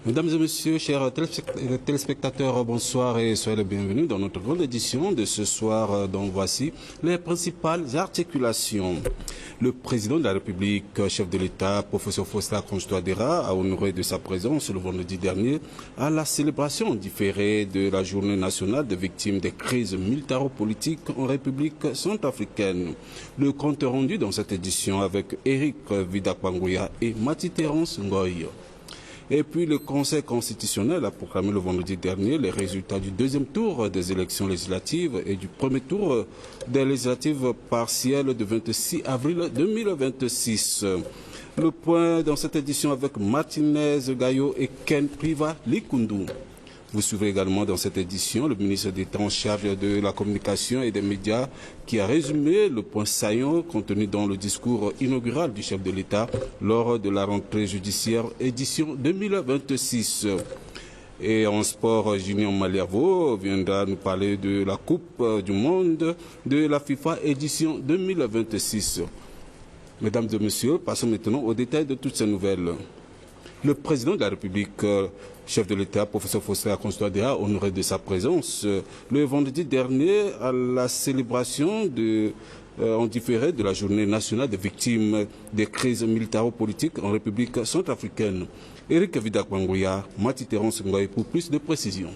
Mesdames et messieurs, chers téléspectateurs, bonsoir et soyez les bienvenus dans notre grande édition de ce soir. Donc voici les principales articulations. Le président de la République, chef de l'État, professeur Faustin Archange Touadéra, a honoré de sa présence le vendredi dernier à la célébration différée de la Journée nationale des victimes des crises militaro-politiques en République centrafricaine. Le compte rendu dans cette édition avec Éric Vidakwanguya et Mati Terence Ngoy. Et puis le Conseil constitutionnel a proclamé le vendredi dernier les résultats du deuxième tour des élections législatives et du premier tour des législatives partielles du 26 avril 2026. Le point dans cette édition avec Martinez Gayo et Ken Priva Likundu. Vous suivrez également dans cette édition le ministre d'État en charge de la communication et des médias qui a résumé le point saillant contenu dans le discours inaugural du chef de l'État lors de la rentrée judiciaire édition 2026. Et en sport, Junior Maliavo viendra nous parler de la Coupe du Monde de la FIFA édition 2026. Mesdames et messieurs, passons maintenant aux détails de toutes ces nouvelles. Le président de la République, chef de l'État, professeur Faustin Archange Touadéra, honoré de sa présence le vendredi dernier à la célébration en différé de la Journée nationale des victimes des crises militaro-politiques en République centrafricaine. Éric Vidakwanguya, Mati Terence Ngoy pour plus de précisions.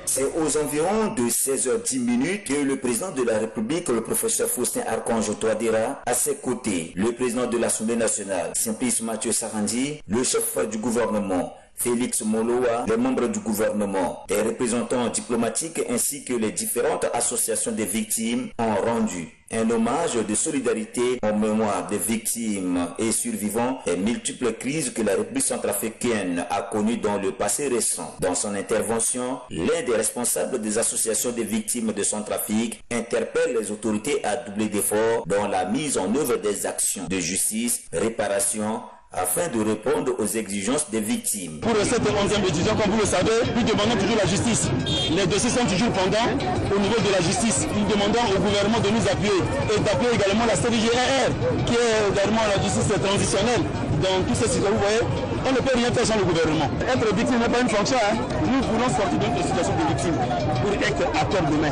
C'est aux environs de 16h10 que le président de la République, le professeur Faustin Archange Touadéra, à ses côtés, le président de l'Assemblée nationale, Simplice Mathieu Sarandi, le chef du gouvernement, Félix Moloa, les membres du gouvernement, les représentants diplomatiques ainsi que les différentes associations des victimes ont rendu un hommage de solidarité en mémoire des victimes et survivants des multiples crises que la République centrafricaine a connues dans le passé récent. Dans son intervention, l'un des responsables des associations des victimes de Centrafrique interpelle les autorités à doubler d'efforts dans la mise en œuvre des actions de justice, réparation, afin de répondre aux exigences des victimes. Pour cette 11e édition, comme vous le savez, nous demandons toujours la justice. Les dossiers sont toujours pendants au niveau de la justice. Nous demandons au gouvernement de nous appuyer et d'appuyer également la CDGR, qui est également la justice transitionnelle. Dans tous ces situations, vous voyez, on ne peut rien faire sans le gouvernement. Être victime n'est pas une fonction. Nous voulons sortir de notre situation de victime pour être acteurs demain.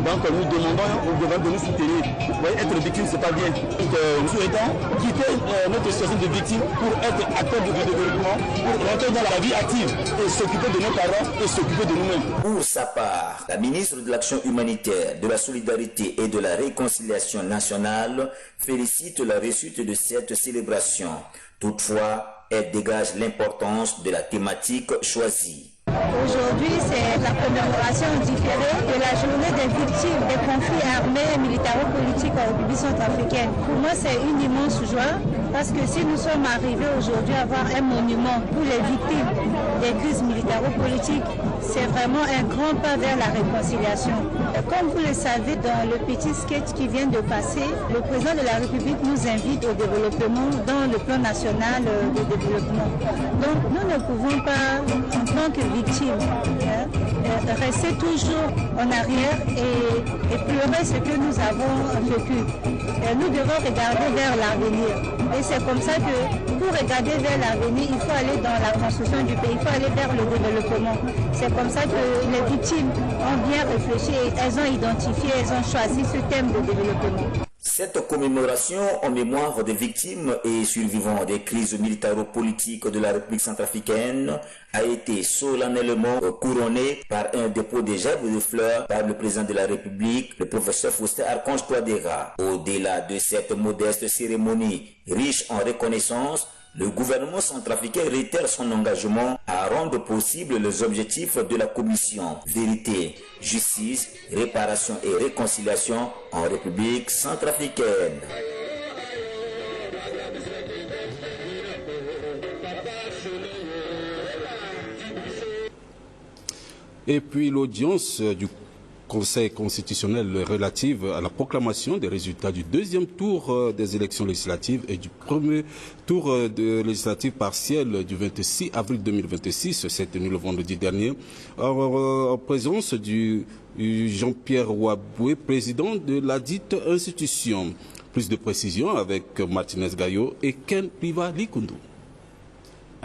Donc nous demandons au gouvernement de nous soutenir. Vous voyez, être victime, ce n'est pas bien. Donc nous souhaitons quitter notre situation de victime pour être acteur de développement, pour rentrer dans la vie active et s'occuper de nos parents et s'occuper de nous-mêmes. Pour sa part, la ministre de l'Action humanitaire, de la solidarité et de la réconciliation nationale félicite la réussite de cette célébration. Toutefois, elle dégage l'importance de la thématique choisie. Aujourd'hui, c'est la commémoration différée de la journée des victimes des conflits armés et militaro-politiques en République centrafricaine. Pour moi, c'est une immense joie parce que si nous sommes arrivés aujourd'hui à avoir un monument pour les victimes des crises militaro-politiques, c'est vraiment un grand pas vers la réconciliation. Comme vous le savez, dans le petit sketch qui vient de passer, le président de la République nous invite au développement dans le plan national de développement. Donc nous ne pouvons pas, en tant que victimes, rester toujours en arrière et pleurer ce que nous avons vécu. Nous devons regarder vers l'avenir. Et c'est comme ça que pour regarder vers l'avenir, il faut aller dans la construction du pays, il faut aller vers le développement. C'est comme ça que les victimes ont bien réfléchi et elles ont identifié, elles ont choisi ce thème de développement. Cette commémoration en mémoire des victimes et survivants des crises militaro-politiques de la République centrafricaine a été solennellement couronnée par un dépôt de gerbes de fleurs par le président de la République, le professeur Faustin Archange Touadéra. Au-delà de cette modeste cérémonie riche en reconnaissance, le gouvernement centrafricain réitère son engagement à rendre possible les objectifs de la commission Vérité, Justice, Réparation et Réconciliation en République centrafricaine. Et puis l'audience du Conseil constitutionnel relative à la proclamation des résultats du deuxième tour des élections législatives et du premier tour de législative partielle du 26 avril 2026 s'est tenu le vendredi dernier en présence du Jean-Pierre Ouaboué, président de la dite institution. Plus de précisions avec Martinez Gayo et Ken Priva Likundu.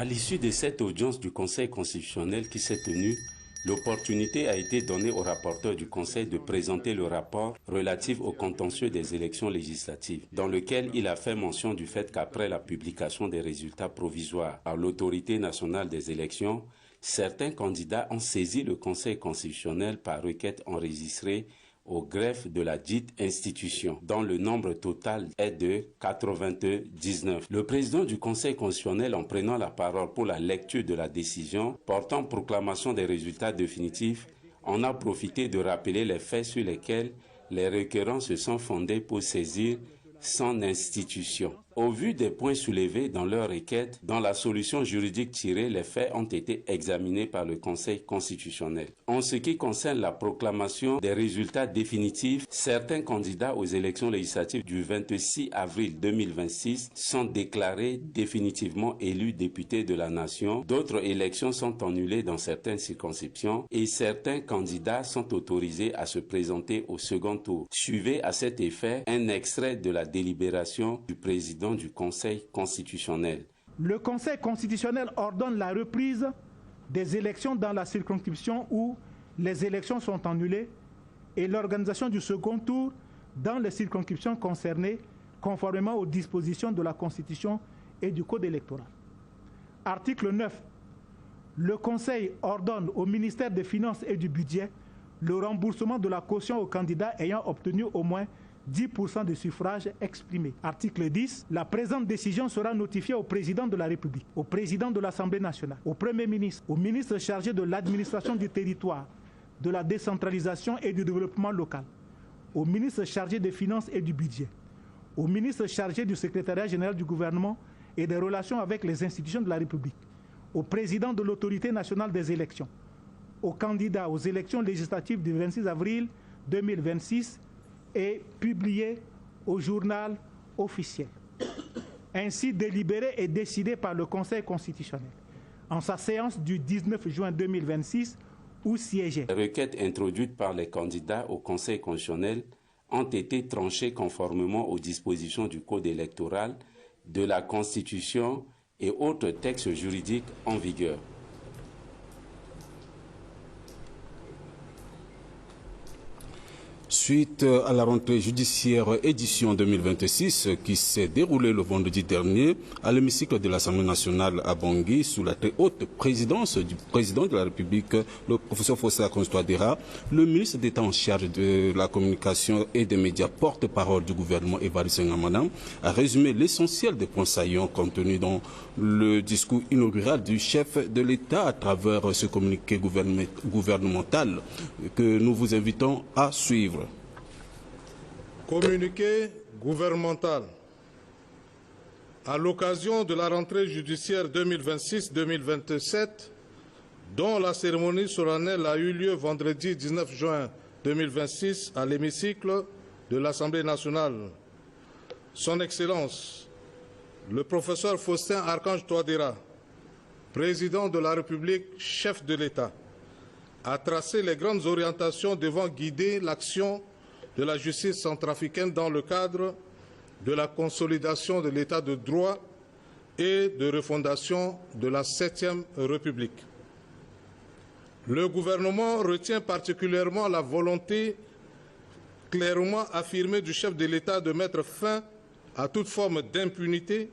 À l'issue de cette audience du Conseil constitutionnel qui s'est tenue, l'opportunité a été donnée au rapporteur du Conseil de présenter le rapport relatif au contentieux des élections législatives, dans lequel il a fait mention du fait qu'après la publication des résultats provisoires par l'autorité nationale des élections, certains candidats ont saisi le Conseil constitutionnel par requête enregistrée au greffe de la dite institution, dont le nombre total est de 99. Le président du Conseil constitutionnel, en prenant la parole pour la lecture de la décision portant proclamation des résultats définitifs, en a profité de rappeler les faits sur lesquels les requérants se sont fondés pour saisir son institution. Au vu des points soulevés dans leur requête, dans la solution juridique tirée, les faits ont été examinés par le Conseil constitutionnel. En ce qui concerne la proclamation des résultats définitifs, certains candidats aux élections législatives du 26 avril 2026 sont déclarés définitivement élus députés de la nation. D'autres élections sont annulées dans certaines circonscriptions et certains candidats sont autorisés à se présenter au second tour. Suivez à cet effet un extrait de la délibération du président du Conseil constitutionnel. Le Conseil constitutionnel ordonne la reprise des élections dans la circonscription où les élections sont annulées et l'organisation du second tour dans les circonscriptions concernées conformément aux dispositions de la Constitution et du Code électoral. Article 9. Le Conseil ordonne au ministère des Finances et du Budget le remboursement de la caution aux candidats ayant obtenu au moins 10% de suffrages exprimés. Article 10. La présente décision sera notifiée au président de la République, au président de l'Assemblée nationale, au Premier ministre, au ministre chargé de l'administration du territoire, de la décentralisation et du développement local, au ministre chargé des Finances et du Budget, au ministre chargé du secrétariat général du gouvernement et des relations avec les institutions de la République, au président de l'autorité nationale des élections, aux candidats aux élections législatives du 26 avril 2026 et publié au journal officiel. Ainsi délibéré et décidé par le Conseil constitutionnel en sa séance du 19 juin 2026 où siégeait. Les requêtes introduites par les candidats au Conseil constitutionnel ont été tranchées conformément aux dispositions du Code électoral, de la Constitution et autres textes juridiques en vigueur. Suite à la rentrée judiciaire édition 2026 qui s'est déroulée le vendredi dernier à l'hémicycle de l'Assemblée nationale à Bangui sous la très haute présidence du président de la République, le professeur Faustin Archange Touadéra, le ministre d'État en charge de la communication et des médias porte-parole du gouvernement Évariste Ngama a résumé l'essentiel des points saillants contenus dans le discours inaugural du chef de l'État à travers ce communiqué gouvernemental que nous vous invitons à suivre. Communiqué gouvernemental. À l'occasion de la rentrée judiciaire 2026-2027, dont la cérémonie solennelle a eu lieu vendredi 19 juin 2026 à l'hémicycle de l'Assemblée nationale, Son Excellence, le professeur Faustin Archange Touadéra, président de la République, chef de l'État, a tracé les grandes orientations devant guider l'action de la justice centrafricaine dans le cadre de la consolidation de l'état de droit et de refondation de la 7e République. Le gouvernement retient particulièrement la volonté clairement affirmée du chef de l'État de mettre fin à toute forme d'impunité,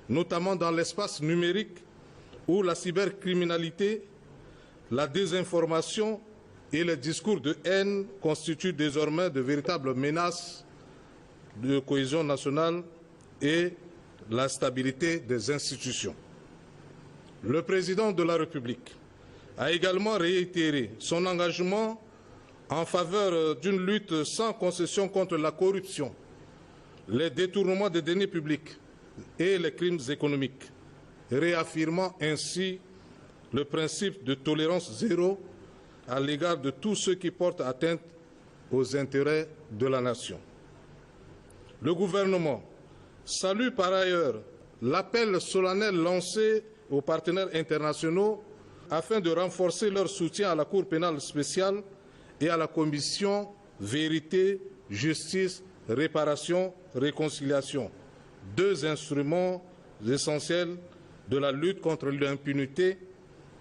notamment dans l'espace numérique où la cybercriminalité, la désinformation et les discours de haine constituent désormais de véritables menaces de cohésion nationale et la stabilité des institutions. Le président de la République a également réitéré son engagement en faveur d'une lutte sans concession contre la corruption, les détournements des deniers publics et les crimes économiques, réaffirmant ainsi le principe de tolérance zéro à l'égard de tous ceux qui portent atteinte aux intérêts de la nation. Le gouvernement salue par ailleurs l'appel solennel lancé aux partenaires internationaux afin de renforcer leur soutien à la Cour pénale spéciale et à la Commission Vérité, Justice, Réparation, Réconciliation, deux instruments essentiels de la lutte contre l'impunité,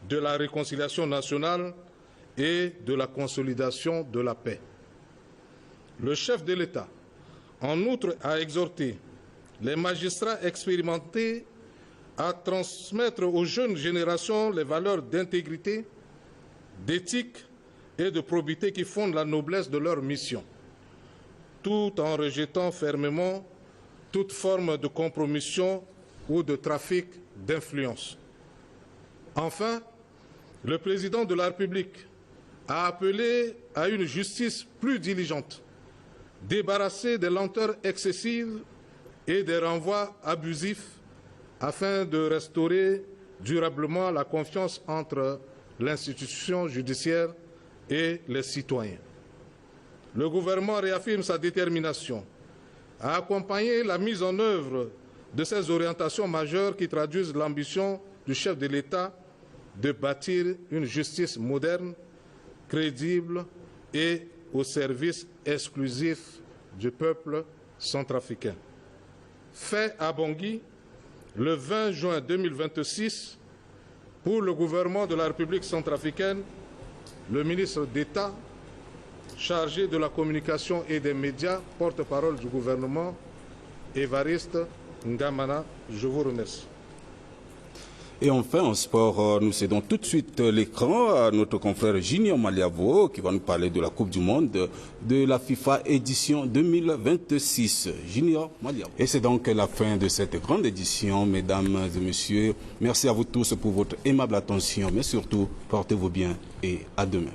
de la réconciliation nationale et de la consolidation de la paix. Le chef de l'État, en outre, a exhorté les magistrats expérimentés à transmettre aux jeunes générations les valeurs d'intégrité, d'éthique et de probité qui fondent la noblesse de leur mission, tout en rejetant fermement toute forme de compromission ou de trafic d'influence. Enfin, le président de la République a appelé à une justice plus diligente, débarrassée des lenteurs excessives et des renvois abusifs afin de restaurer durablement la confiance entre l'institution judiciaire et les citoyens. Le gouvernement réaffirme sa détermination à accompagner la mise en œuvre de ces orientations majeures qui traduisent l'ambition du chef de l'État de bâtir une justice moderne, crédible et au service exclusif du peuple centrafricain. Fait à Bangui, le 20 juin 2026, pour le gouvernement de la République centrafricaine, le ministre d'État chargé de la communication et des médias, porte-parole du gouvernement, Évariste Ngamana, je vous remercie. Et enfin, en sport, nous cédons tout de suite l'écran à notre confrère Junior Maliavo qui va nous parler de la Coupe du Monde de la FIFA édition 2026. Junior Maliavo. Et c'est donc la fin de cette grande édition, mesdames et messieurs. Merci à vous tous pour votre aimable attention, mais surtout, portez-vous bien et à demain.